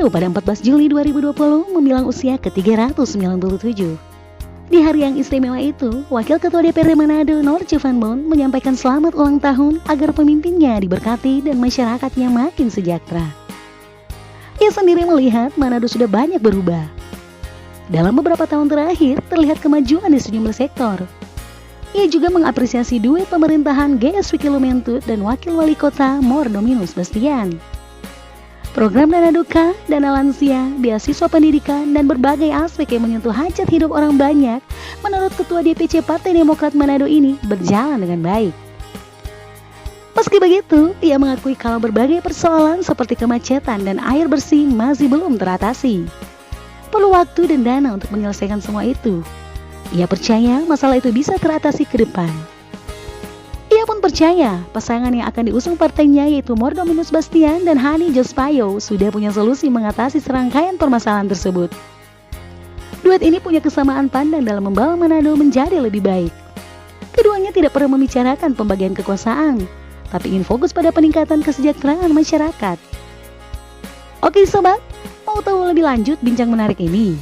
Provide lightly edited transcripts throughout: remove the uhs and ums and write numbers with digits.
pada 14 Juli 2020 membilang usia ke-397. Di hari yang istimewa itu, Wakil Ketua DPRD Manado Norce Van Bon menyampaikan selamat ulang tahun agar pemimpinnya diberkati dan masyarakatnya makin sejahtera. Ia sendiri melihat Manado sudah banyak berubah. Dalam beberapa tahun terakhir, terlihat kemajuan di sejumlah sektor. Ia juga mengapresiasi duet pemerintahan GS Wiki Lumentut dan Wakil Wali Kota Mor Dominus Bastian. Program dana duka, dana lansia, beasiswa pendidikan, dan berbagai aspek yang menyentuh hajat hidup orang banyak, menurut Ketua DPC Partai Demokrat Manado ini berjalan dengan baik. Meski begitu, ia mengakui kalau berbagai persoalan seperti kemacetan dan air bersih masih belum teratasi. Perlu waktu dan dana untuk menyelesaikan semua itu. Ia percaya masalah itu bisa teratasi ke depan. Ia pun percaya pasangan yang akan diusung partainya yaitu Mor Dominus Bastian dan Hani Jospayo sudah punya solusi mengatasi serangkaian permasalahan tersebut. Duet ini punya kesamaan pandang dalam membawa Manado menjadi lebih baik. Keduanya tidak pernah membicarakan pembagian kekuasaan, tapi ingin fokus pada peningkatan kesejahteraan masyarakat. Oke sobat, mau tahu lebih lanjut bincang menarik ini?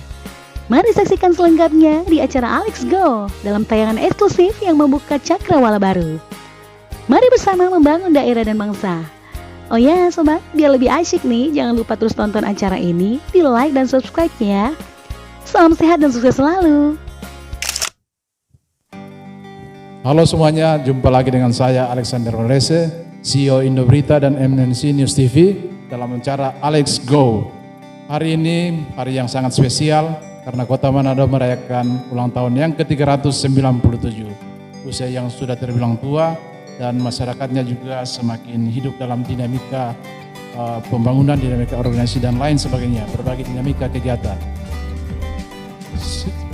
Mari saksikan selengkapnya di acara Alex Go dalam tayangan eksklusif yang membuka cakrawala baru. Mari bersama membangun daerah dan bangsa. Oh ya sobat, biar lebih asyik nih, jangan lupa terus tonton acara ini, di like dan subscribe ya. Salam sehat dan sukses selalu. Halo semuanya, jumpa lagi dengan saya Alexander Olese, CEO Indoberita dan MNC News TV dalam acara Alex Go. Hari ini hari yang sangat spesial karena Kota Manado merayakan ulang tahun yang ke-397. Usia yang sudah terbilang tua dan masyarakatnya juga semakin hidup dalam dinamika pembangunan, dinamika organisasi dan lain sebagainya, berbagai dinamika kegiatan.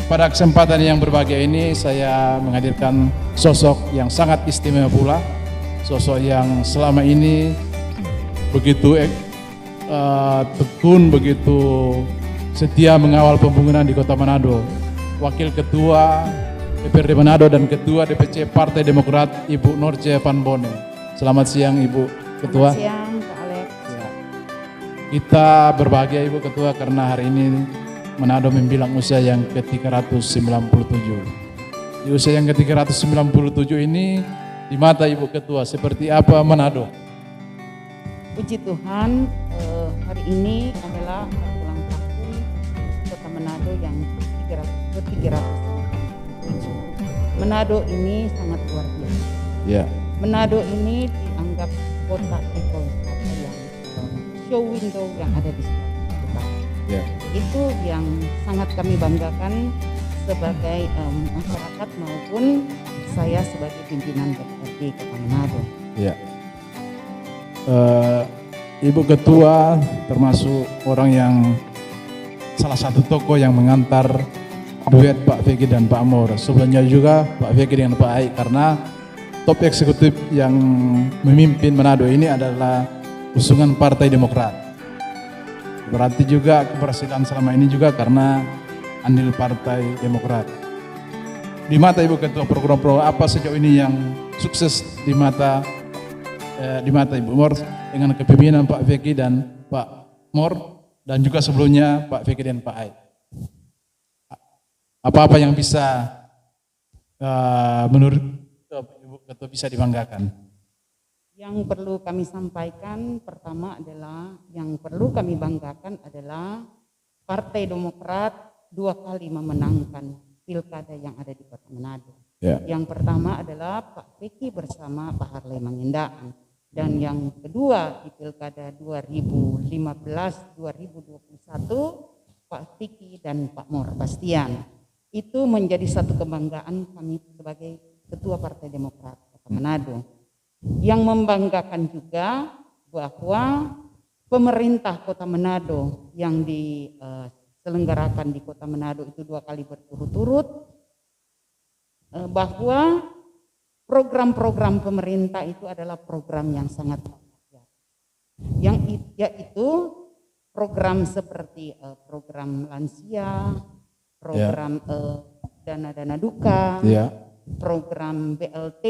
Pada kesempatan yang berbahagia ini saya menghadirkan sosok yang sangat istimewa pula, sosok yang selama ini begitu tekun, begitu setia mengawal pembangunan di Kota Manado. Wakil Ketua DPRD Manado dan Ketua DPC Partai Demokrat Ibu Norce Van Bon. Selamat siang Ibu Ketua. Selamat siang Pak Alex. Ya. Kita berbahagia Ibu Ketua karena hari ini Manado membilang usia yang ke-397. Di usia yang ke-397 ini di mata Ibu Ketua seperti apa Manado? Puji Tuhan, hari ini adalah ulang tahun Kota Manado yang ke-300. Manado ini sangat luar biasa. Ya. Manado ini dianggap kota ekowisata yang show window yang ada di sekitar kita. Ya. Itu yang sangat kami banggakan sebagai masyarakat maupun saya sebagai pimpinan DPRD Kota Manado. Ya. Ibu Ketua termasuk orang yang salah satu tokoh yang mengantar duet Pak Vegi dan Pak Mor. Sebelumnya juga Pak Vegi dengan Pak Aik, karena top eksekutif yang memimpin Manado ini adalah usungan Partai Demokrat. Berarti juga keberhasilan selama ini juga karena andil Partai Demokrat. Di mata Ibu Ketua, program-program apa sejauh ini yang sukses di mata Ibu Mor dengan kepemimpinan Pak Vegi dan Pak Mor, dan juga sebelumnya Pak Vegi dan Pak Aik? Apa-apa yang bisa menurut Ibu Ketua bisa dibanggakan? Yang perlu kami sampaikan pertama adalah, yang perlu kami banggakan adalah Partai Demokrat 2 kali memenangkan pilkada yang ada di Kota Manado. Ya. Yang pertama adalah Pak Vegi bersama Pak Harley Mangendaan. Dan yang kedua di pilkada 2015-2021 Pak Vegi dan Pak Mor Bastian. Itu menjadi satu kebanggaan kami sebagai Ketua Partai Demokrat Kota Manado. Yang membanggakan juga bahwa pemerintah Kota Manado yang diselenggarakan di Kota Manado itu 2 kali berturut-turut, bahwa program-program pemerintah itu adalah program yang sangat rakyat. Yaitu program seperti program lansia, program dana duka, program BLT,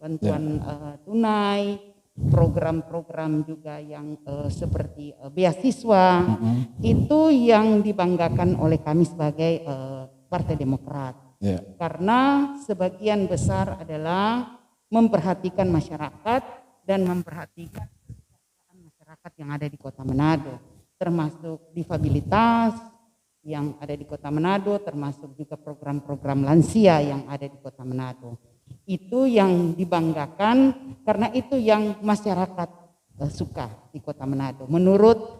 bantuan tunai, program-program juga yang seperti beasiswa, itu yang dibanggakan oleh kami sebagai Partai Demokrat. Karena sebagian besar adalah memperhatikan masyarakat dan memperhatikan masyarakat yang ada di Kota Manado, termasuk difabilitas yang ada di Kota Manado, termasuk juga program-program lansia yang ada di Kota Manado. Itu yang dibanggakan karena itu yang masyarakat suka di Kota Manado. Menurut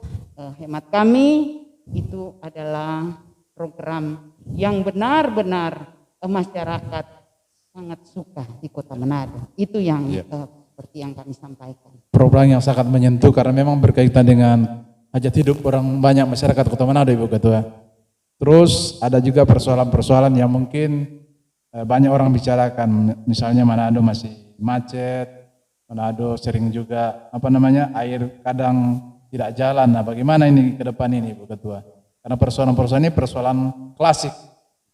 hemat kami itu adalah program yang benar-benar masyarakat sangat suka di Kota Manado. Itu yang seperti yang kami sampaikan. Program yang sangat menyentuh karena memang berkaitan dengan hajat hidup orang banyak masyarakat Kota Manado, Ibu Ketua. Terus ada juga persoalan-persoalan yang mungkin banyak orang bicarakan, misalnya Manado masih macet, Manado sering juga air kadang tidak jalan. Nah, bagaimana ini ke depan ini, Bu Ketua? Karena persoalan-persoalan ini persoalan klasik.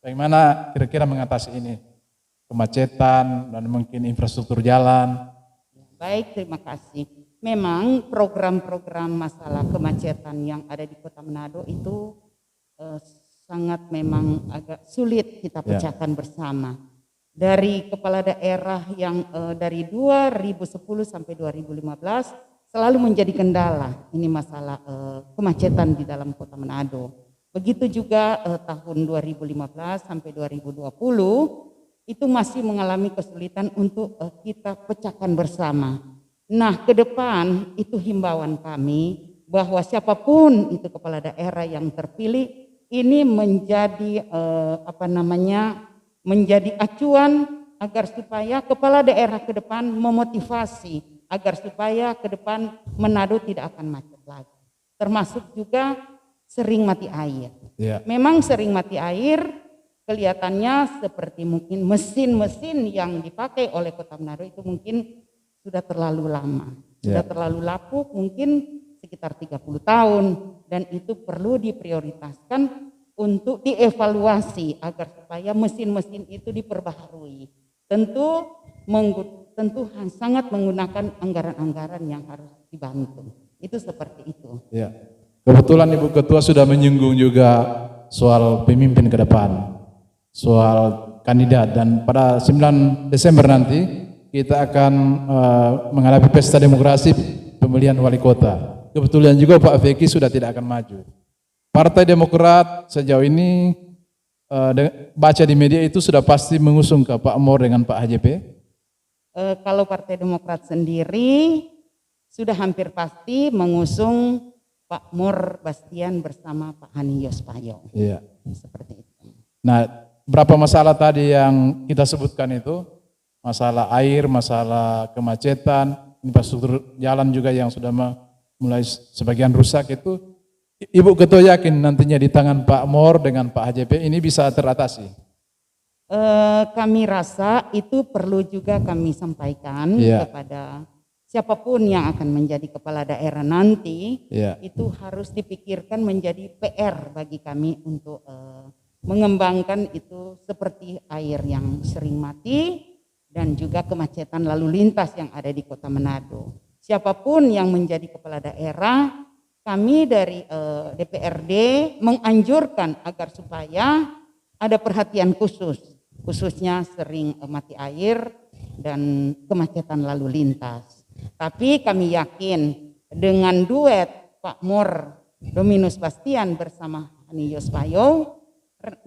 Bagaimana kira-kira mengatasi ini? Kemacetan dan mungkin infrastruktur jalan. Baik, terima kasih. Memang program-program masalah kemacetan yang ada di Kota Manado itu sangat memang agak sulit kita pecahkan bersama. Dari kepala daerah yang dari 2010 sampai 2015 selalu menjadi kendala ini masalah kemacetan di dalam Kota Manado. Begitu juga tahun 2015 sampai 2020 itu masih mengalami kesulitan untuk kita pecahkan bersama. Nah, ke depan itu himbauan kami bahwa siapapun itu kepala daerah yang terpilih ini menjadi menjadi acuan agar supaya kepala daerah ke depan memotivasi agar supaya ke depan Manado tidak akan macet lagi. Termasuk juga sering mati air. Memang sering mati air kelihatannya seperti mungkin mesin-mesin yang dipakai oleh Kota Manado itu mungkin sudah terlalu lama, sudah terlalu lapuk, mungkin sekitar 30 tahun, dan itu perlu diprioritaskan untuk dievaluasi agar supaya mesin-mesin itu diperbaharui. Tentu sangat menggunakan anggaran-anggaran yang harus dibantu. Itu seperti itu. Ya. Kebetulan Ibu Ketua sudah menyinggung juga soal pemimpin ke depan, soal kandidat, dan pada 9 Desember nanti kita akan menghadapi pesta demokrasi pemilihan wali kota. Kebetulan juga Pak Feki sudah tidak akan maju. Partai Demokrat sejauh ini baca di media itu sudah pasti mengusung ke Pak Mor dengan Pak HJP? Kalau Partai Demokrat sendiri sudah hampir pasti mengusung Pak Mor Bastian bersama Pak Hani Yospayo. Iya. Seperti itu. Nah, berapa masalah tadi yang kita sebutkan itu? Masalah air, masalah kemacetan, infrastruktur jalan juga yang sudah mulai sebagian rusak itu, Ibu Ketua yakin nantinya di tangan Pak Mor dengan Pak HJP ini bisa teratasi? Kami rasa itu perlu juga kami sampaikan kepada siapapun yang akan menjadi kepala daerah nanti, itu harus dipikirkan menjadi PR bagi kami untuk mengembangkan itu seperti air yang sering mati dan juga kemacetan lalu lintas yang ada di Kota Manado. Siapapun yang menjadi kepala daerah, kami dari DPRD menganjurkan agar supaya ada perhatian khususnya sering mati air dan kemacetan lalu lintas. Tapi kami yakin dengan duet Pak Mor Dominus Bastian bersama Hani Yospayo,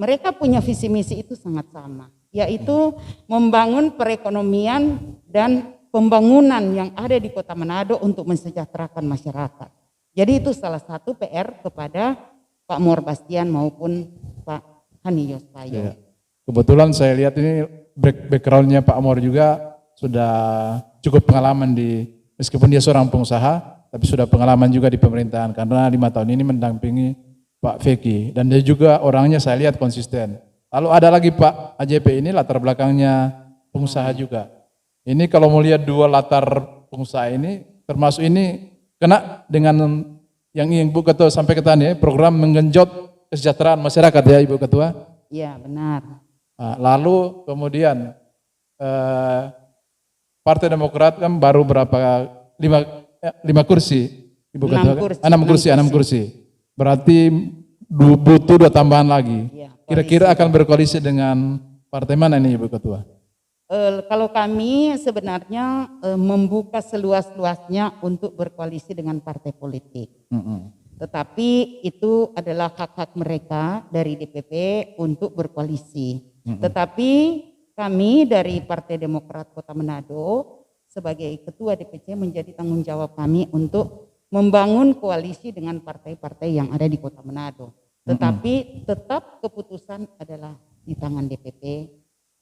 mereka punya visi misi itu sangat sama, yaitu membangun perekonomian dan pembangunan yang ada di Kota Manado untuk mensejahterakan masyarakat. Jadi itu salah satu PR kepada Pak Mor Bastian maupun Pak Hani Yospayo. Kebetulan saya lihat ini backgroundnya Pak Mor juga sudah cukup pengalaman meskipun dia seorang pengusaha, tapi sudah pengalaman juga di pemerintahan karena 5 tahun ini mendampingi Pak Feki, dan dia juga orangnya saya lihat konsisten. Lalu ada lagi Pak AJP ini latar belakangnya pengusaha juga. Ini kalau mau lihat dua latar pengusaha ini, termasuk ini kena dengan yang Ibu Ketua sampaikan ya, program menggenjot kesejahteraan masyarakat ya Ibu Ketua. Iya benar. Nah, lalu kemudian Partai Demokrat kan baru berapa lima kursi, Ibu Ketua. 6 kursi. Berarti butuh 2 tambahan lagi. Ya, Kira-kira akan berkoalisi dengan partai mana nih Ibu Ketua? Kalau kami sebenarnya membuka seluas-luasnya untuk berkoalisi dengan partai politik. Tetapi itu adalah hak-hak mereka dari DPP untuk berkoalisi. Tetapi kami dari Partai Demokrat Kota Manado sebagai Ketua DPC menjadi tanggung jawab kami untuk membangun koalisi dengan partai-partai yang ada di Kota Manado. Tetapi tetap keputusan adalah di tangan DPP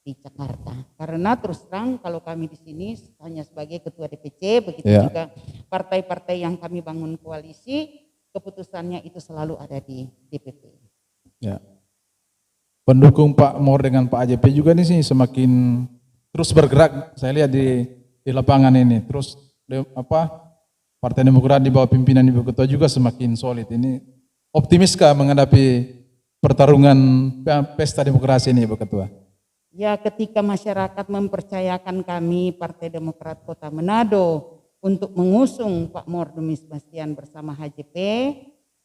di Jakarta. Karena terus terang kalau kami di sini hanya sebagai Ketua DPC, begitu juga partai-partai yang kami bangun koalisi, keputusannya itu selalu ada di DPP. Ya. Pendukung Pak Mor dengan Pak AJP juga nih sih semakin terus bergerak. Saya lihat di lapangan ini. Terus Partai Demokrat di bawah pimpinan Ibu Ketua juga semakin solid. Ini optimiskah menghadapi pertarungan pesta demokrasi ini Ibu Ketua? Ya, ketika masyarakat mempercayakan kami Partai Demokrat Kota Manado untuk mengusung Pak Mor Dumis Bastian bersama HJP,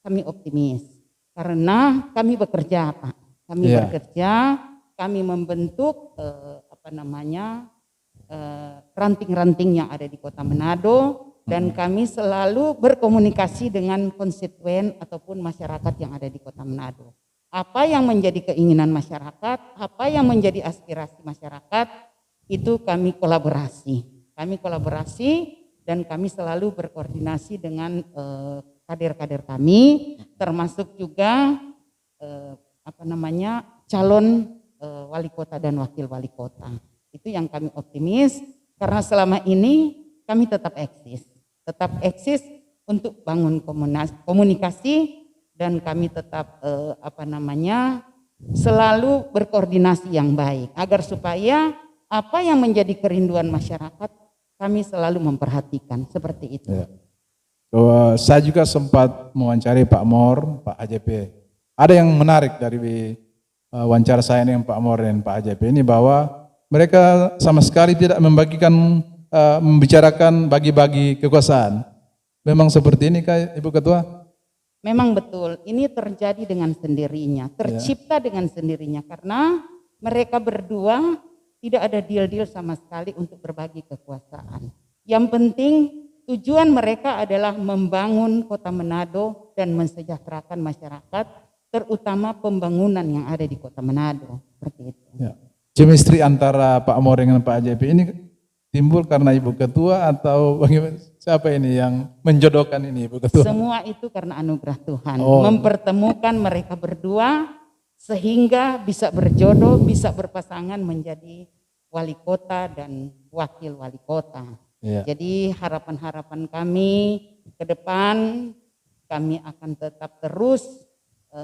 kami optimis. Karena kami bekerja, Pak. Kami bekerja, kami membentuk ranting-ranting yang ada di Kota Manado, dan kami selalu berkomunikasi dengan konstituen ataupun masyarakat yang ada di Kota Manado. Apa yang menjadi keinginan masyarakat, apa yang menjadi aspirasi masyarakat, itu kami kolaborasi. Kami kolaborasi dan kami selalu berkoordinasi dengan kader-kader kami, termasuk juga calon wali kota dan wakil wali kota. Itu yang kami optimis karena selama ini kami tetap eksis untuk bangun komunikasi. Dan kami tetap selalu berkoordinasi yang baik agar supaya apa yang menjadi kerinduan masyarakat kami selalu memperhatikan seperti itu. Ya. Saya juga sempat mewawancari Pak Mor, Pak AJP. Ada yang menarik dari wawancara saya dengan Pak Mor dan Pak AJP ini bahwa mereka sama sekali tidak membicarakan bagi-bagi kekuasaan. Memang seperti ini Ibu Ketua? Memang betul, ini terjadi dengan sendirinya, tercipta dengan sendirinya karena mereka berdua tidak ada deal-deal sama sekali untuk berbagi kekuasaan. Yang penting tujuan mereka adalah membangun Kota Manado dan mensejahterakan masyarakat, terutama pembangunan yang ada di Kota Manado. Seperti itu. Ya. Chemistry antara Pak Mor dengan Pak AJP ini timbul karena Ibu Ketua atau bagaimana? Siapa ini yang menjodohkan ini Ibu Ketua? Semua itu karena anugerah Tuhan. Mempertemukan mereka berdua sehingga bisa berjodoh, bisa berpasangan menjadi wali kota dan wakil wali kota. Ya. Jadi harapan-harapan kami ke depan, kami akan tetap terus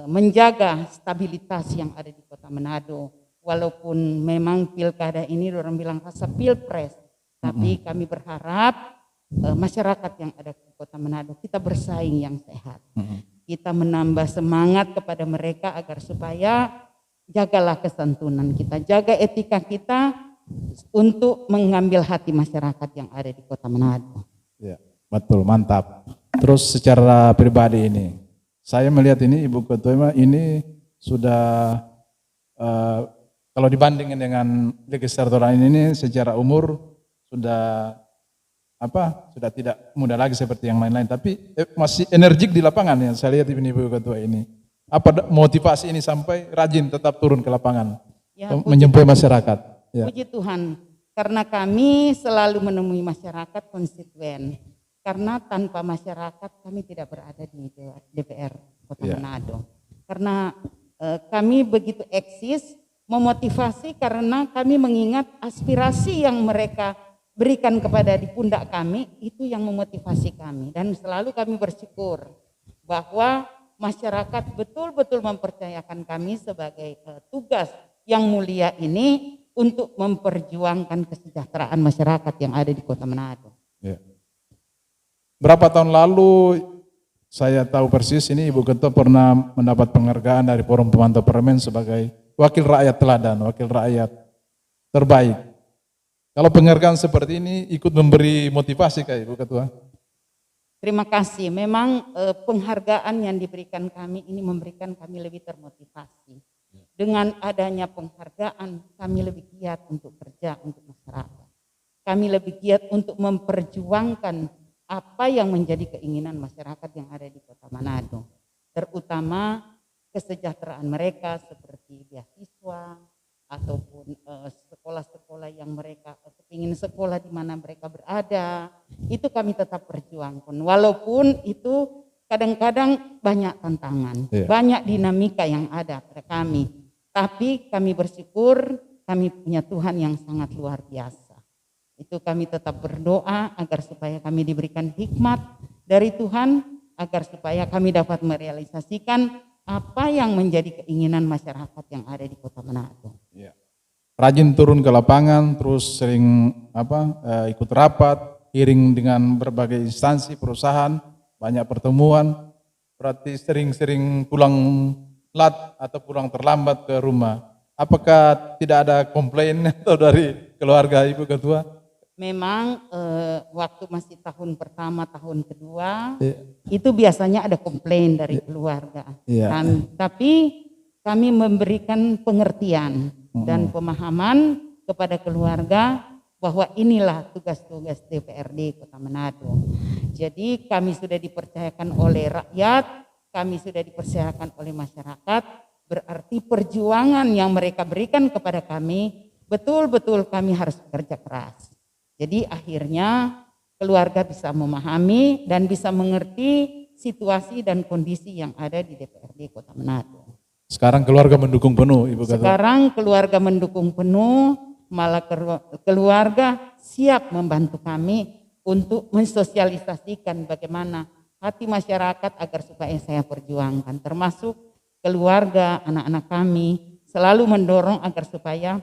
menjaga stabilitas yang ada di Kota Manado. Walaupun memang pilkada ini orang bilang rasa pilpres, tapi kami berharap masyarakat yang ada di Kota Manado kita bersaing yang sehat. Kita menambah semangat kepada mereka agar supaya jagalah kesantunan kita, jaga etika kita untuk mengambil hati masyarakat yang ada di Kota Manado. Ya, betul, mantap. Terus secara pribadi ini, saya melihat ini Ibu Ketua ini sudah kalau dibandingkan dengan legislator lain ini secara umur sudah tidak muda lagi seperti yang lain-lain, tapi masih energik di lapangan ya. Saya lihat ini Ibu Ketua ini. Apa motivasi ini sampai rajin tetap turun ke lapangan, menjumpai masyarakat? Ya. Puji Tuhan, karena kami selalu menemui masyarakat konstituen. Karena tanpa masyarakat kami tidak berada di DPR Kota Manado. Karena kami begitu eksis, memotivasi karena kami mengingat aspirasi yang mereka berikan kepada di pundak kami, itu yang memotivasi kami. Dan selalu kami bersyukur bahwa masyarakat betul-betul mempercayakan kami sebagai tugas yang mulia ini untuk memperjuangkan kesejahteraan masyarakat yang ada di Kota Manado. Ya. Berapa tahun lalu saya tahu persis ini Ibu Ketua pernah mendapat penghargaan dari Forum Pemantau Parlemen sebagai wakil rakyat teladan, wakil rakyat terbaik. Kalau penghargaan seperti ini ikut memberi motivasi Kak Ibu Ketua? Terima kasih. Memang penghargaan yang diberikan kami ini memberikan kami lebih termotivasi. Dengan adanya penghargaan, kami lebih giat untuk kerja untuk masyarakat. Kami lebih giat untuk memperjuangkan apa yang menjadi keinginan masyarakat yang ada di Kota Manado. Terutama kesejahteraan mereka seperti beasiswa, ataupun sekolah-sekolah yang mereka ingin sekolah di mana mereka berada, itu kami tetap perjuangkan. Walaupun itu kadang-kadang banyak tantangan, banyak dinamika yang ada pada kami. Tapi kami bersyukur kami punya Tuhan yang sangat luar biasa. Itu kami tetap berdoa agar supaya kami diberikan hikmat dari Tuhan, agar supaya kami dapat merealisasikan apa yang menjadi keinginan masyarakat yang ada di Kota Manado. Ya. Rajin turun ke lapangan, terus sering ikut rapat, hearing dengan berbagai instansi perusahaan, banyak pertemuan. Berarti sering-sering pulang lat atau pulang terlambat ke rumah. Apakah tidak ada komplain atau dari keluarga Ibu Ketua? Memang waktu masih tahun pertama, tahun kedua, itu biasanya ada komplain dari keluarga. Tapi kami memberikan pengertian dan pemahaman kepada keluarga bahwa inilah tugas-tugas DPRD Kota Manado. Jadi kami sudah dipercayakan oleh rakyat, kami sudah dipercayakan oleh masyarakat, berarti perjuangan yang mereka berikan kepada kami, betul-betul kami harus bekerja keras. Jadi akhirnya keluarga bisa memahami dan bisa mengerti situasi dan kondisi yang ada di DPRD Kota Manado. Sekarang keluarga mendukung penuh, Ibu Ketua? Sekarang keluarga mendukung penuh, malah keluarga siap membantu kami untuk mensosialisasikan bagaimana hati masyarakat agar supaya saya perjuangkan. Termasuk keluarga, anak-anak kami selalu mendorong agar supaya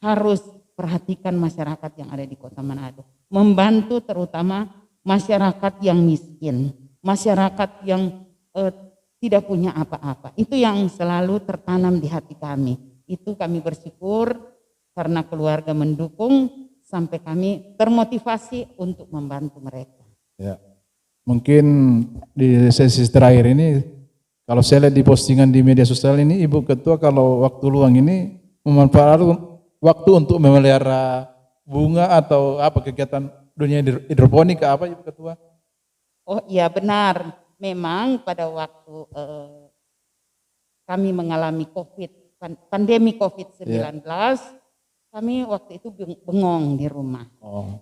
harus perhatikan masyarakat yang ada di Kota Manado. Membantu terutama masyarakat yang miskin, masyarakat yang tidak punya apa-apa. Itu yang selalu tertanam di hati kami. Itu kami bersyukur karena keluarga mendukung sampai kami termotivasi untuk membantu mereka. Ya. Mungkin di sesi terakhir ini, kalau saya lihat di postingan di media sosial ini, Ibu Ketua kalau waktu luang ini memanfaatkan waktu untuk memelihara bunga atau apa kegiatan dunia hidroponik apa Ibu Ketua? Oh iya benar, memang pada waktu kami mengalami pandemi COVID-19, kami waktu itu bengong di rumah.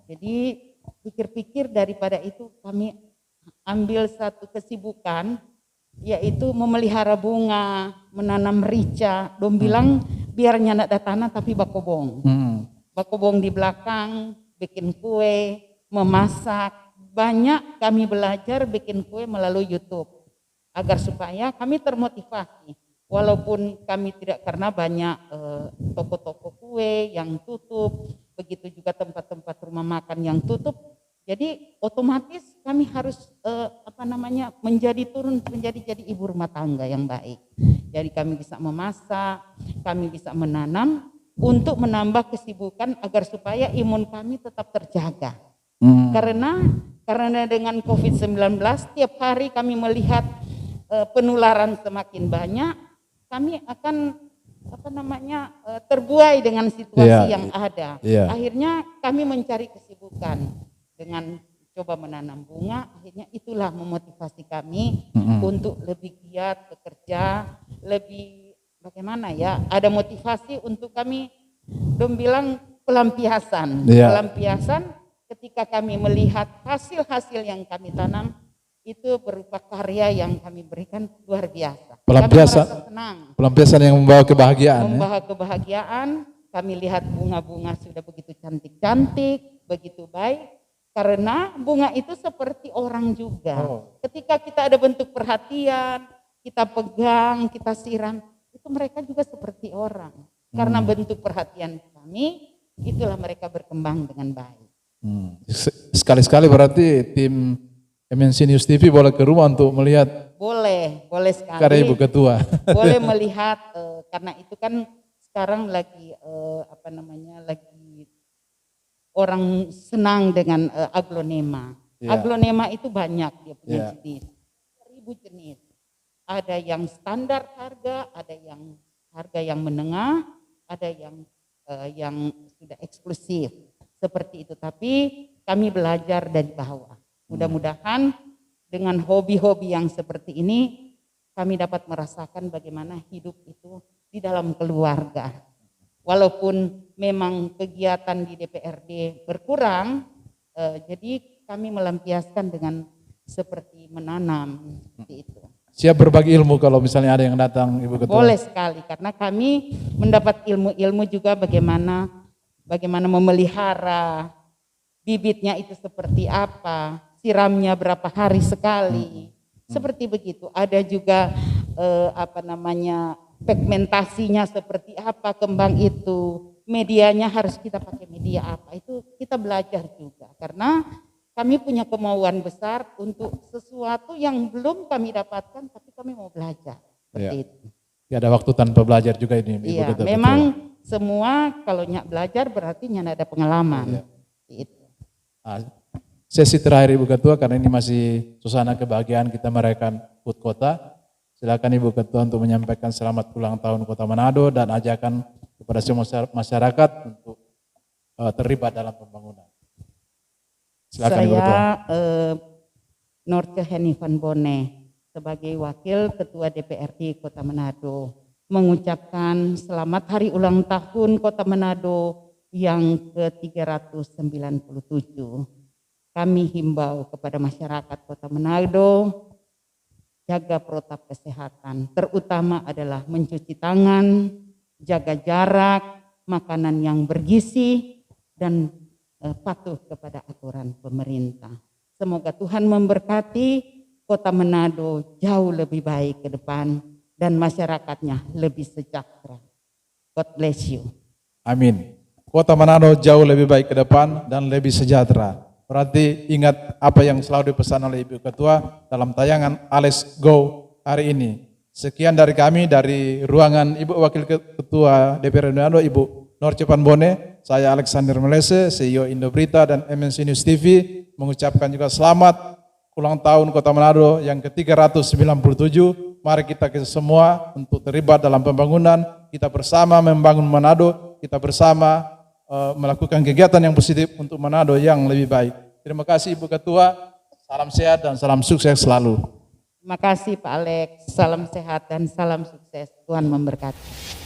Jadi pikir-pikir daripada itu kami ambil satu kesibukan, yaitu memelihara bunga, menanam rica. Dong bilang biar nyandak tanah tapi bakobong. Bakobong di belakang, bikin kue, memasak. Banyak kami belajar bikin kue melalui YouTube. Agar supaya kami termotivasi. Walaupun kami tidak, karena banyak toko-toko kue yang tutup. Begitu juga tempat-tempat rumah makan yang tutup. Jadi otomatis kami harus menjadi ibu rumah tangga yang baik. Jadi kami bisa memasak, kami bisa menanam untuk menambah kesibukan agar supaya imun kami tetap terjaga. Karena dengan COVID-19 tiap hari kami melihat penularan semakin banyak, kami akan terbuai dengan situasi yang ada. Akhirnya kami mencari kesibukan dengan coba menanam bunga. Akhirnya itulah memotivasi kami untuk lebih giat bekerja, lebih bagaimana ya, ada motivasi untuk kami, dong bilang pelampiasan. Pelampiasan ketika kami melihat hasil-hasil yang kami tanam itu berupa karya yang kami berikan luar biasa. Pelampiasan yang membawa kebahagiaan. Membawa kebahagiaan. Kami lihat bunga-bunga sudah begitu cantik-cantik, begitu baik. Karena bunga itu seperti orang juga. Ketika kita ada bentuk perhatian, kita pegang, kita siram, itu mereka juga seperti orang. Karena bentuk perhatian kami, itulah mereka berkembang dengan baik. Sekali-sekali berarti tim MNC News TV boleh ke rumah untuk melihat. Boleh sekali. Karena Ibu Ketua. Boleh melihat, karena itu kan sekarang lagi lagi orang senang dengan aglonema. Iya. Aglonema itu banyak dia punya Iya. jenis, 1000 jenis. Ada yang standar harga, ada yang harga yang menengah, ada yang sudah eksklusif seperti itu. Tapi kami belajar dari bawah. Mudah-mudahan dengan hobi-hobi yang seperti ini kami dapat merasakan bagaimana hidup itu di dalam keluarga. Walaupun memang kegiatan di DPRD berkurang, jadi kami melampiaskan dengan seperti menanam seperti itu. Siap berbagi ilmu kalau misalnya ada yang datang, Ibu Ketua. Boleh sekali, karena kami mendapat ilmu-ilmu juga bagaimana memelihara bibitnya itu seperti apa, siramnya berapa hari sekali, seperti begitu. Ada juga pigmentasinya seperti apa kembang itu, medianya harus kita pakai media apa, itu kita belajar juga. Karena kami punya kemauan besar untuk sesuatu yang belum kami dapatkan, tapi kami mau belajar. Seperti itu. Ya, ada waktu tanpa belajar juga ini, Ibu Iya, Ketua. memang semua kalau nyak belajar berarti nyak ada pengalaman. Itu. Nah, sesi terakhir Ibu Ketua, karena ini masih suasana kebahagiaan kita merayakan HUT Kota. Silakan Ibu Ketua untuk menyampaikan selamat ulang tahun Kota Manado dan ajakan kepada semua masyarakat untuk terlibat dalam pembangunan. Silakan Ibu Ketua. Saya Norce Heni Van Bone sebagai Wakil Ketua DPRD Kota Manado mengucapkan selamat hari ulang tahun Kota Manado yang ke-397. Kami himbau kepada masyarakat Kota Manado jaga protap kesehatan, terutama adalah mencuci tangan, jaga jarak, makanan yang bergizi, dan patuh kepada aturan pemerintah. Semoga Tuhan memberkati Kota Manado jauh lebih baik ke depan dan masyarakatnya lebih sejahtera. God bless you. Amin. Kota Manado jauh lebih baik ke depan dan lebih sejahtera. Berarti ingat apa yang selalu dipesan oleh Ibu Ketua dalam tayangan Alex Go hari ini. Sekian dari kami dari ruangan Ibu Wakil Ketua DPR Manado, Ibu Norce Van Bone. Saya Alexander Melese, CEO Indoberita dan MNC News TV, mengucapkan juga selamat ulang tahun Kota Manado yang ke-397. Mari kita semua untuk terlibat dalam pembangunan, kita bersama membangun Manado, kita bersama melakukan kegiatan yang positif untuk Manado yang lebih baik. Terima kasih Ibu Ketua, salam sehat dan salam sukses selalu. Terima kasih Pak Alex, salam sehat dan salam sukses. Tuhan memberkati.